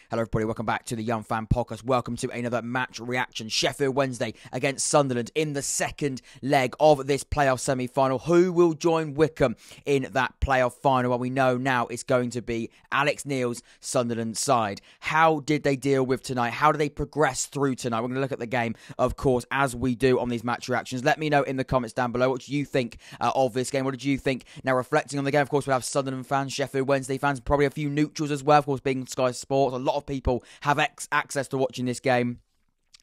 Hello everybody, welcome back to the Young Fan Podcast. Welcome to another match reaction. Sheffield Wednesday against Sunderland in the second leg of this playoff semi-final. Who will join Wycombe in that playoff final? Well, we know now it's going to be Alex Neil's Sunderland side. How did they deal with tonight? How do they progress through tonight? We're going to look at the game, of course, as we do on these match reactions. Let me know in the comments down below what you think of this game. What did you think? Now, reflecting on the game, of course, we have Sunderland fans, Sheffield Wednesday fans, probably a few neutrals as well, of course, being Sky Sports. A lot of people have access to watching this game.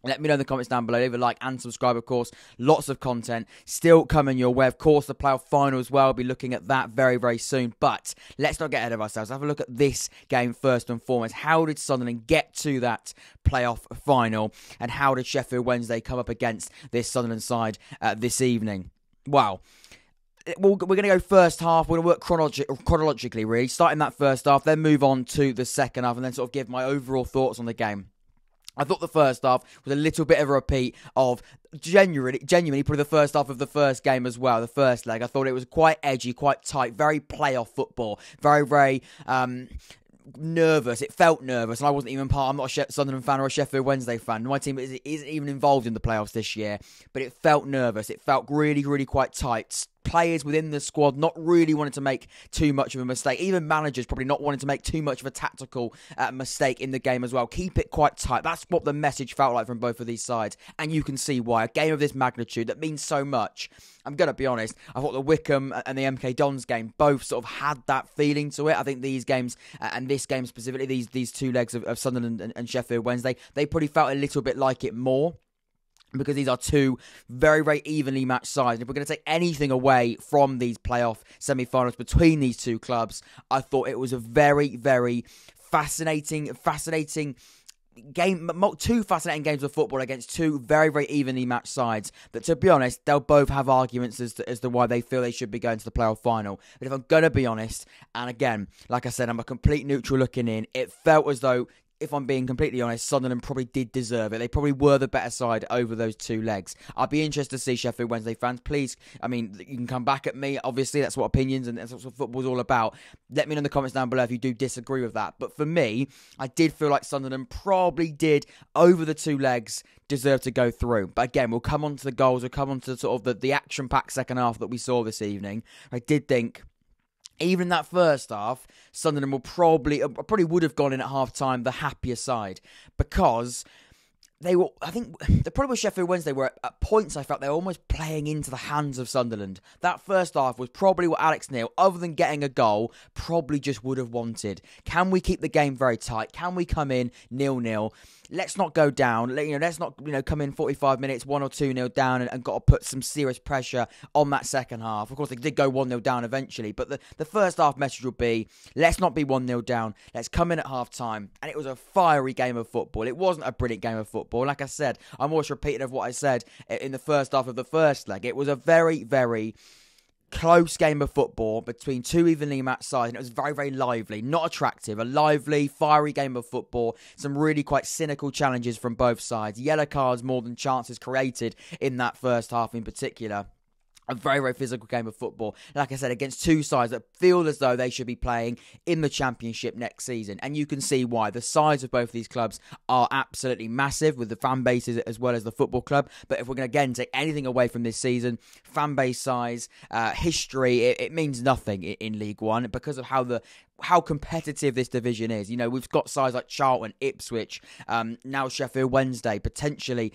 Let me know in the comments down below. Leave a like and subscribe, of course. Lots of content still coming your way. Of course, the playoff final as well. I'll be looking at that very, very soon. But let's not get ahead of ourselves. Have a look at this game first and foremost. How did Sunderland get to that playoff final? And how did Sheffield Wednesday come up against this Sunderland side this evening? Wow. We're going to go first half. We're going to work chronologically, really. Starting that first half, then move on to the second half, and then sort of give my overall thoughts on the game. I thought the first half was a little bit of a repeat of genuinely probably the first half of the first game as well, the first leg. I thought it was quite edgy, quite tight, very playoff football, very, very nervous. It felt nervous, and I wasn't even I'm not a Sunderland fan or a Sheffield Wednesday fan. My team isn't even involved in the playoffs this year, but it felt nervous. It felt really, really quite tight. Players within the squad not really wanting to make too much of a mistake. Even managers probably not wanting to make too much of a tactical mistake in the game as well. Keep it quite tight. That's what the message felt like from both of these sides. And you can see why. A game of this magnitude that means so much. I'm going to be honest. I thought the Wycombe and the MK Dons game both sort of had that feeling to it. I think these games, and this game specifically, these two legs of Sunderland and Sheffield Wednesday, they probably felt a little bit like it more, because these are two very, very evenly matched sides. And if we're going to take anything away from these playoff semi-finals between these two clubs, I thought it was a very, very fascinating game. Two fascinating games of football against two very, very evenly matched sides that, to be honest, they'll both have arguments as to why they feel they should be going to the playoff final. But if I'm going to be honest, and again, like I said, I'm a complete neutral looking in, it felt as though, if I'm being completely honest, Sunderland probably did deserve it. They probably were the better side over those two legs. I'd be interested to see Sheffield Wednesday fans. Please, I mean, you can come back at me. Obviously, that's what opinions and that's what football's all about. Let me know in the comments down below if you do disagree with that. But for me, I did feel like Sunderland probably did, over the two legs, deserve to go through. But again, we'll come on to the goals. We'll come on to sort of the action-packed second half that we saw this evening. I did think, even in that first half, Sunderland will probably would have gone in at half-time the happier side, because they were, I think, the problem with Sheffield Wednesday were at points I felt they were almost playing into the hands of Sunderland. That first half was probably what Alex Neil, other than getting a goal, probably just would have wanted. Can we keep the game very tight? Can we come in 0-0? Let's not go down. Let's not come in 45 minutes 1 or 2-0 down and got to put some serious pressure on that second half. Of course, they did go 1-0 down eventually, but the first half message would be, let's not be 1-0 down. Let's come in at half time. And it was a fiery game of football. It wasn't a brilliant game of football. Like I said, I'm always repeating of what I said in the first half of the first leg. It was a very, very close game of football between two evenly matched sides, and it was very, very lively, not attractive, a lively, fiery game of football. Some really quite cynical challenges from both sides. Yellow cards more than chances created in that first half in particular. A very, very physical game of football. Like I said, against two sides that feel as though they should be playing in the Championship next season. And you can see why. The sides of both of these clubs are absolutely massive, with the fan bases as well as the football club. But if we're going to, again, take anything away from this season, fan base size, history, it means nothing in League One, because of how competitive this division is. We've got sides like Charlton, Ipswich, now Sheffield Wednesday, potentially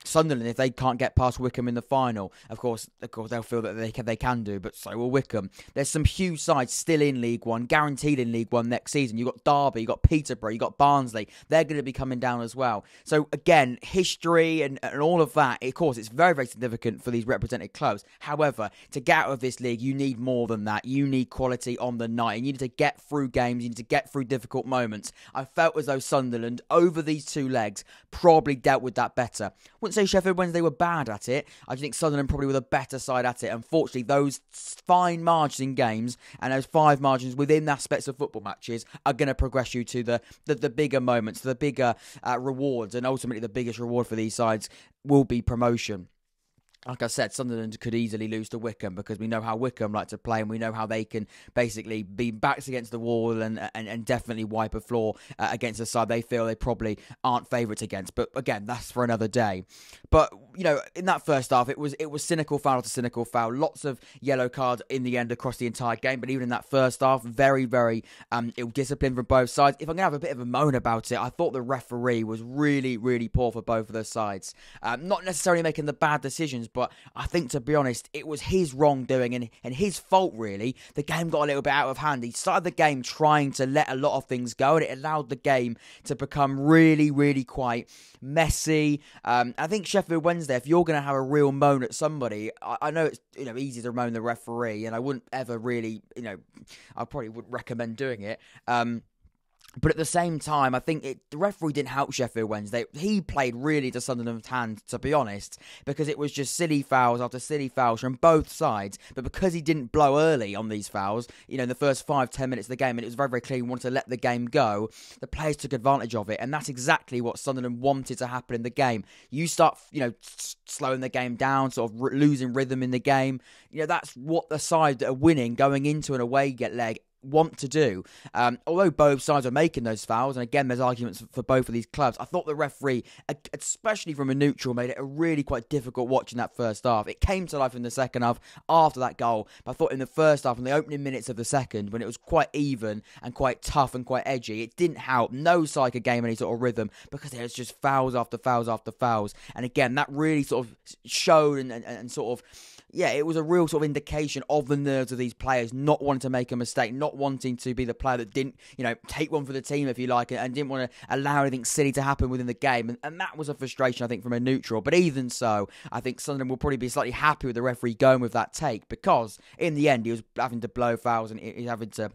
Sunderland, if they can't get past Wycombe in the final. Of course, they'll feel that they can do, but so will Wycombe. There's some huge sides still in League One, guaranteed in League One next season. You've got Derby, you've got Peterborough, you've got Barnsley. They're going to be coming down as well. So again, history and all of that, of course, it's very, very significant for these represented clubs. However, to get out of this league, you need more than that. You need quality on the night. You need to get through games. You need to get through difficult moments. I felt as though Sunderland, over these two legs, probably dealt with that better. I wouldn't say Sheffield Wednesday were bad at it. I think Sunderland probably were the better side at it. Unfortunately, those fine margins in games and those five margins within aspects of football matches are going to progress you to the bigger moments, the bigger rewards, and ultimately the biggest reward for these sides will be promotion. like I said, Sunderland could easily lose to Wycombe because we know how Wycombe like to play, and we know how they can basically be backs against the wall and definitely wipe a floor against a side they feel they probably aren't favourites against. But again, that's for another day. But in that first half, it was cynical foul to cynical foul. Lots of yellow cards in the end across the entire game. But even in that first half, very, very ill-disciplined from both sides. If I'm going to have a bit of a moan about it, I thought the referee was really, really poor for both of those sides. Not necessarily making the bad decisions, but I think, to be honest, it was his wrongdoing and his fault, really. The game got a little bit out of hand. He started the game trying to let a lot of things go, and it allowed the game to become really, really quite messy. I think Sheffield Wednesday, if you're going to have a real moan at somebody, I know it's easy to moan the referee, and I wouldn't ever really, I probably wouldn't recommend doing it. But at the same time, I think the referee didn't help Sheffield Wednesday. He played really to Sunderland's hand, to be honest, because it was just silly fouls after silly fouls from both sides. But because he didn't blow early on these fouls, in the first 5-10 minutes of the game, and it was very, very clear he wanted to let the game go, the players took advantage of it. And that's exactly what Sunderland wanted to happen in the game. You start, slowing the game down, sort of losing rhythm in the game. That's what the side that are winning going into an away leg want to do. Although both sides are making those fouls, and again, there's arguments for both of these clubs, I thought the referee, especially from a neutral, made it a really quite difficult watch in that first half. It came to life in the second half after that goal, but I thought in the first half, in the opening minutes of the second, when it was quite even and quite tough and quite edgy, it didn't help. No side could gain any sort of rhythm because there was just fouls after fouls after fouls. And again, that really sort of showed and sort of, it was a real sort of indication of the nerves of these players not wanting to make a mistake, not wanting to be the player that didn't, take one for the team, if you like, and didn't want to allow anything silly to happen within the game. And that was a frustration, I think, from a neutral. But even so, I think Sunderland will probably be slightly happy with the referee going with that take, because in the end, he was having to blow fouls and he's having to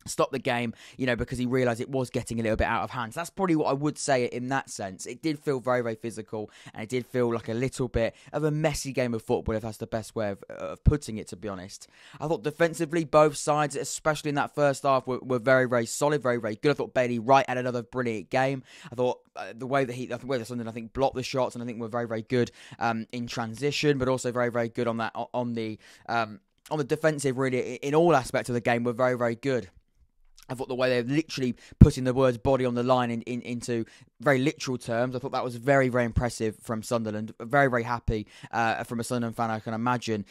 stop the game, because he realised it was getting a little bit out of hand. So that's probably what I would say in that sense. It did feel very, very physical, and it did feel like a little bit of a messy game of football, if that's the best way of putting it, to be honest. I thought defensively, both sides, especially in that first half, were very, very solid, very, very good. I thought Bailey Wright had another brilliant game. I thought the way that Sunderland, I think, blocked the shots, and I think were very, very good in transition, but also very, very good on the defensive, really, in all aspects of the game, were very, very good. I thought the way they're literally putting the words body on the line into very literal terms, I thought that was very, very impressive from Sunderland. Very, very happy from a Sunderland fan, I can imagine,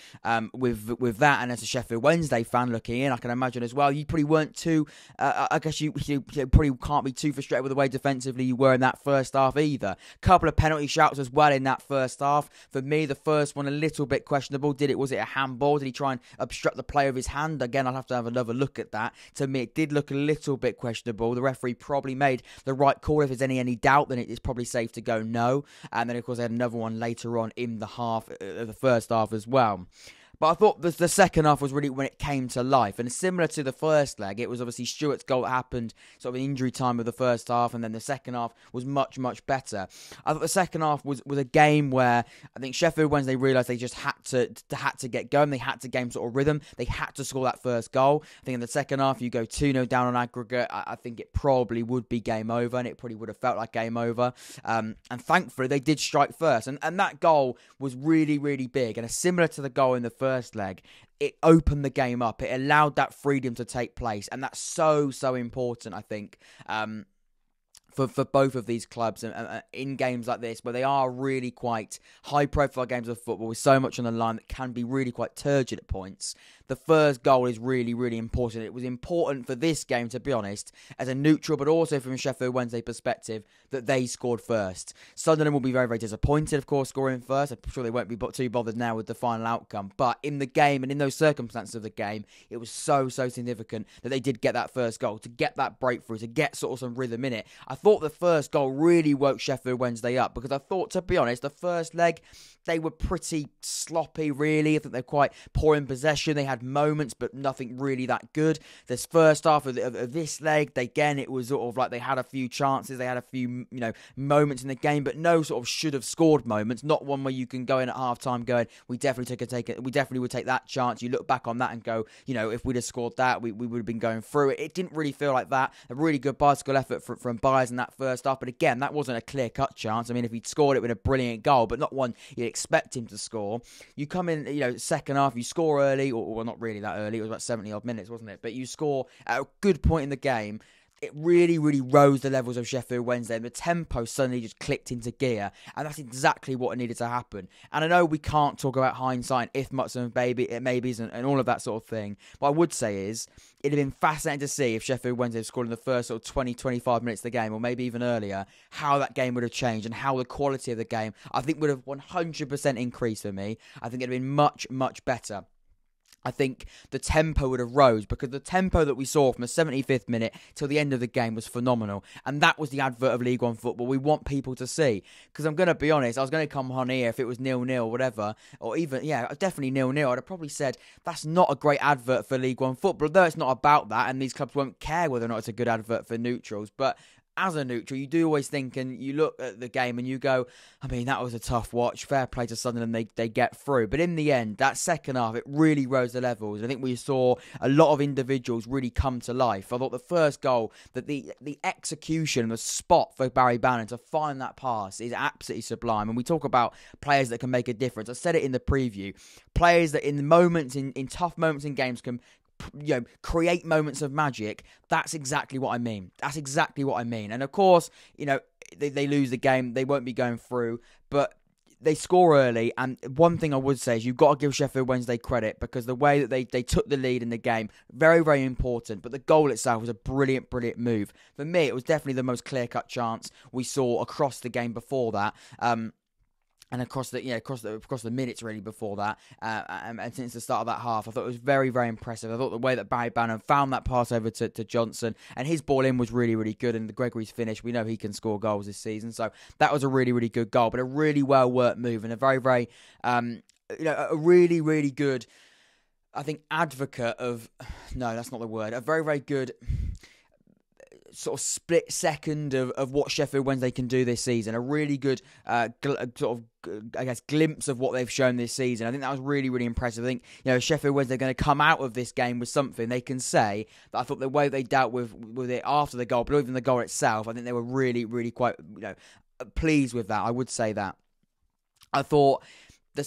with that. And as a Sheffield Wednesday fan looking in, I can imagine as well, you probably weren't too, I guess you probably can't be too frustrated with the way defensively you were in that first half either. Couple of penalty shouts as well in that first half. For me, the first one a little bit questionable. Was it a handball? Did he try and obstruct the play with his hand? Again, I'll have to have another look at that. To me, it did look a little bit questionable. The referee probably made the right call. If there's any doubt, then it's probably safe to go no. And then, of course, they had another one later on in the first half as well. But I thought the second half was really when it came to life. And similar to the first leg, it was obviously Stewart's goal that happened sort of in injury time of the first half, and then the second half was much, much better. I thought the second half was a game where I think Sheffield Wednesday realised they just had to get going. They had to gain sort of rhythm. They had to score that first goal. I think in the second half, you go 2-0 down on aggregate, I think it probably would be game over, and it probably would have felt like game over. And thankfully, they did strike first. And that goal was really, really big. And similar to the goal in the first leg, it opened the game up. It allowed that freedom to take place, and that's so important, I think, for both of these clubs in games like this, where they are really quite high-profile games of football with so much on the line that can be really quite turgid at points. The first goal is really, really important. It was important for this game, to be honest, as a neutral, but also from a Sheffield Wednesday perspective, that they scored first. Sunderland will be very, very disappointed, of course, scoring first. I'm sure they won't be too bothered now with the final outcome. But in the game and in those circumstances of the game, it was so significant that they did get that first goal, to get that breakthrough, to get sort of some rhythm in it. I thought the first goal really woke Sheffield Wednesday up, because I thought, to be honest, the first leg, they were pretty sloppy, really. I think they're quite poor in possession. They had moments, but nothing really that good. This first half of this leg, it was sort of like they had a few chances. They had a few, moments in the game, but no sort of should have scored moments. Not one where you can go in at half time going, we definitely would take that chance. You look back on that and go, if we'd have scored that, we would have been going through it. It didn't really feel like that. A really good bicycle effort from Byers in in that first half. But again, that wasn't a clear-cut chance. I mean, if he'd scored it with a brilliant goal, but not one you'd expect him to score. You come in, second half, you score early, or not really that early. It was about 70-odd minutes, wasn't it? But you score at a good point in the game. It really, really rose the levels of Sheffield Wednesday, and the tempo suddenly just clicked into gear, and that's exactly what needed to happen. And I know we can't talk about hindsight, if much and maybes, and all of that sort of thing. What I would say is, it'd have been fascinating to see if Sheffield Wednesday had scored in the first sort of 20, 25 minutes of the game, or maybe even earlier, how that game would have changed, and how the quality of the game, I think, would have 100% increased for me. I think it'd have been much, much better. I think the tempo would have rose, because the tempo that we saw from the 75th minute till the end of the game was phenomenal. And that was the advert of League One football we want people to see. Because I'm going to be honest, I was going to come on here if it was 0-0 or whatever, or even, definitely 0-0, I'd have probably said that's not a great advert for League One football, though it's not about that, and these clubs won't care whether or not it's a good advert for neutrals. But as a neutral, you do always think, and you look at the game and you go, I mean, that was a tough watch. Fair play to Sunderland, they get through. But in the end, that second half, it really rose the levels. I think we saw a lot of individuals really come to life. I thought the first goal, that the execution, the spot for Barry Bannan to find that pass is absolutely sublime. And we talk about players that can make a difference. I said it in the preview. Players that in moments, in tough moments in games can create moments of magic. That's exactly what I mean. And of course, they lose the game. They won't be going through, but they score early. And one thing I would say is you've got to give Sheffield Wednesday credit, because the way that they took the lead in the game, very, very important. But the goal itself was a brilliant, brilliant move. For me, it was definitely the most clear-cut chance we saw across the game before that. And across the minutes really before that, and since the start of that half, I thought it was very, very impressive. I thought the way that Barry Bannan found that pass over to Johnson, and his ball in was really, really good. And the Gregory's finish, we know he can score goals this season, so that was a really, really good goal, but a really well worked move, and a very, very, a really, really good, I think, advocate of. No, that's not the word. A very, very good sort of split second of what Sheffield Wednesday can do this season. A really good glimpse of what they've shown this season. I think that was really, really impressive. I think, Sheffield Wednesday are going to come out of this game with something they can say. That I thought the way they dealt with it after the goal, but even the goal itself, I think they were really, really quite, pleased with that. I would say that. I thought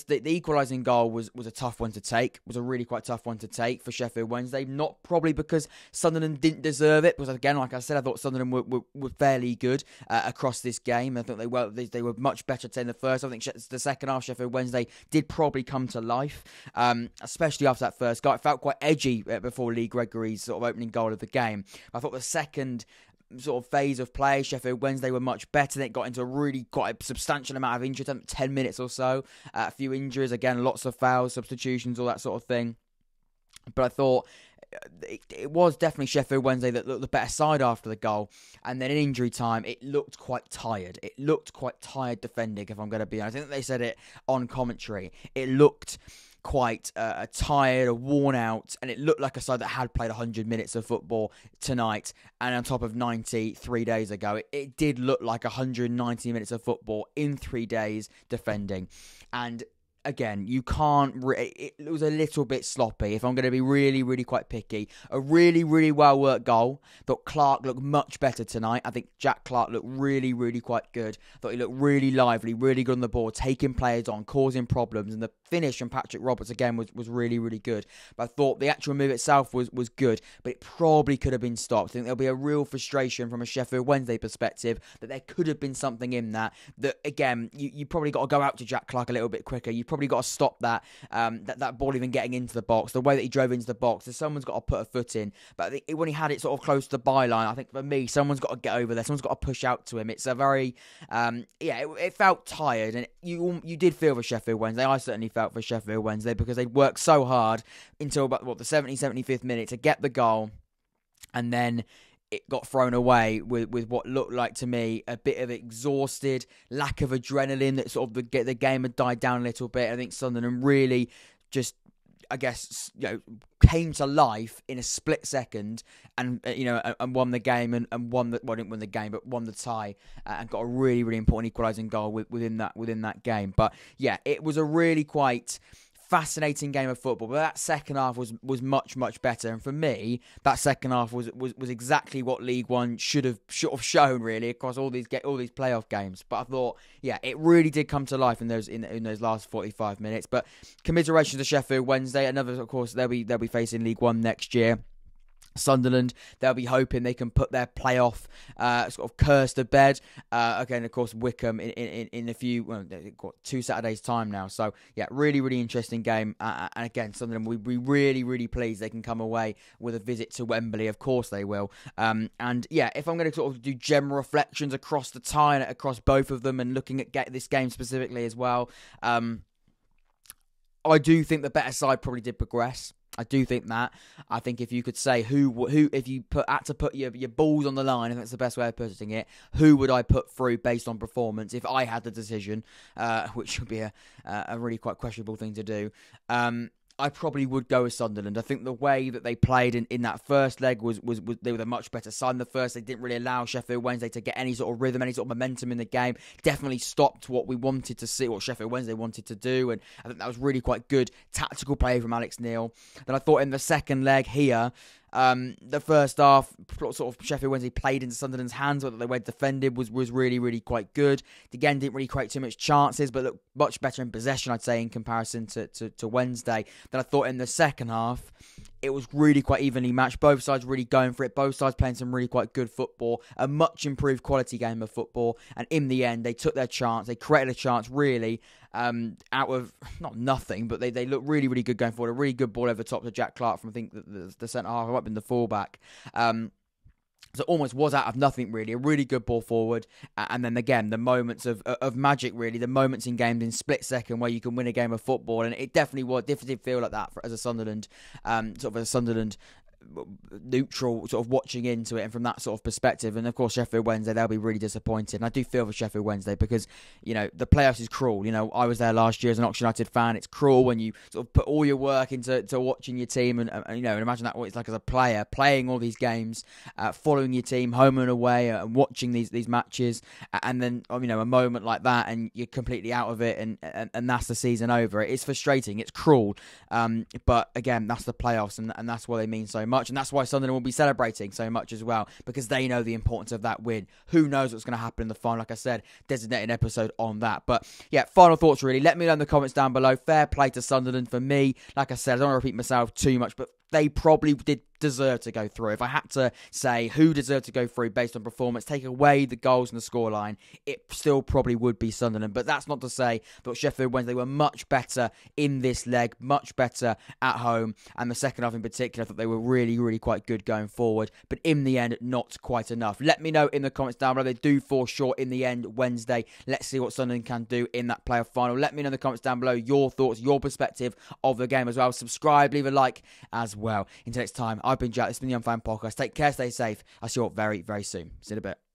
the equalising goal was a tough one to take. Was a really quite tough one to take for Sheffield Wednesday. Not probably because Sunderland didn't deserve it, because again, like I said, I thought Sunderland were fairly good across this game. I thought they were much better in the first. I think the second half, Sheffield Wednesday did probably come to life, especially after that first goal. It felt quite edgy before Lee Gregory's sort of opening goal of the game. I thought the second sort of phase of play, Sheffield Wednesday were much better. They got into a really quite a substantial amount of injuries, 10 minutes or so, a few injuries, again, lots of fouls, substitutions, all that sort of thing. But I thought it was definitely Sheffield Wednesday that looked the better side after the goal. And then in injury time, it looked quite tired. It looked quite tired defending, if I'm going to be honest. I think they said it on commentary. It looked quite tired or worn out, and it looked like a side that had played 100 minutes of football tonight, and on top of 90 3 days ago. It did look like 190 minutes of football in 3 days defending. And again, you can't. It was a little bit sloppy, if I'm going to be really, really quite picky. A really, really well worked goal. Thought Clark looked much better tonight. I think Jack Clark looked really, really quite good. Thought he looked really lively, really good on the ball, taking players on, causing problems. And the finish from Patrick Roberts again was really, really good. But I thought the actual move itself was good, but it probably could have been stopped. I think there'll be a real frustration from a Sheffield Wednesday perspective that there could have been something in that again, you probably got to go out to Jack Clark a little bit quicker. You probably got to stop that ball even getting into the box. The way that he drove into the box, so someone's got to put a foot in. But I think when he had it sort of close to the byline, I think for me, someone's got to get over there. Someone's got to push out to him. It's a very, it felt tired, and you did feel for Sheffield Wednesday. I certainly felt for Sheffield Wednesday, because they'd worked so hard until about the 75th minute to get the goal, and then it got thrown away with what looked like to me a bit of exhausted, lack of adrenaline, that sort of the game had died down a little bit. I think Sunderland really just, I guess, came to life in a split second, and and won the game, and won the, well, didn't win the game, but won the tie, and got a really, really important equalising goal within that game. But yeah, it was a really quite fascinating game of football, but that second half was much, much better. And for me, that second half was exactly what League One should have shown, really, across all these playoff games. But I thought, yeah, it really did come to life in those last 45 minutes. But commiserations to Sheffield Wednesday. Another, of course, they'll be facing League One next year. Sunderland, they'll be hoping they can put their playoff sort of curse to bed. Again, of course, Wycombe in a few, well, they've got 2 Saturdays' time now. So, yeah, really, really interesting game. And again, Sunderland, we really, really pleased they can come away with a visit to Wembley. Of course they will. And, yeah, if I'm going to sort of do general reflections across the tie and across both of them and looking at this game specifically as well, I do think the better side probably did progress. I do think that. I think if you could say who if you had to put your balls on the line, I think that's the best way of putting it, who would I put through based on performance if I had the decision, which would be a really quite questionable thing to do. I probably would go with Sunderland. I think the way that they played in that first leg was they were a much better side in the first. They didn't really allow Sheffield Wednesday to get any sort of rhythm, any sort of momentum in the game. Definitely stopped what we wanted to see, what Sheffield Wednesday wanted to do, and I think that was really quite good tactical play from Alex Neil. Then I thought in the second leg here, the first half, sort of Sheffield Wednesday played into Sunderland's hands, but the way defended was really, really quite good. Again, didn't really create too much chances, but looked much better in possession, I'd say, in comparison to Wednesday. Then I thought in the second half, it was really quite evenly matched. Both sides really going for it. Both sides playing some really quite good football. A much improved quality game of football. And in the end, they took their chance. They created a chance, really, out of, not nothing, but they looked really, really good going forward. A really good ball over the top to Jack Clark from, I think, the centre-half, might have been the full-back. So almost was out of nothing, really. A really good ball forward. And then, again, the moments of magic, really. The moments in games in split second where you can win a game of football. And it definitely did feel like that as a Sunderland, neutral, sort of watching into it and from that sort of perspective. And of course Sheffield Wednesday, they'll be really disappointed, and I do feel for Sheffield Wednesday because, you know, the playoffs is cruel. You know, I was there last year as an Oxford United fan. It's cruel when you sort of put all your work into watching your team and you know, and imagine that what it's like as a player playing all these games, following your team home and away and watching these matches, and then, you know, a moment like that and you're completely out of it, and that's the season over. It's frustrating, it's cruel, but again, that's the playoffs, and that's why they mean so much, and that's why Sunderland will be celebrating so much as well, because they know the importance of that win. Who knows what's going to happen in the final? Like I said, designated episode on that. But yeah, final thoughts really. Let me know in the comments down below. Fair play to Sunderland for me. Like I said, I don't want to repeat myself too much, but they probably did deserve to go through. If I had to say who deserved to go through based on performance, take away the goals and the scoreline, it still probably would be Sunderland. But that's not to say that Sheffield Wednesday were much better in this leg, much better at home, and the second half in particular, I thought they were really, really quite good going forward. But in the end, not quite enough. Let me know in the comments down below. They do fall short in the end Wednesday. Let's see what Sunderland can do in that playoff final. Let me know in the comments down below your thoughts, your perspective of the game as well. Subscribe, leave a like as well. Until next time, I've been Jack. This has been the Young Fan Podcast. Take care, stay safe. I'll see you all very, very soon. See you in a bit.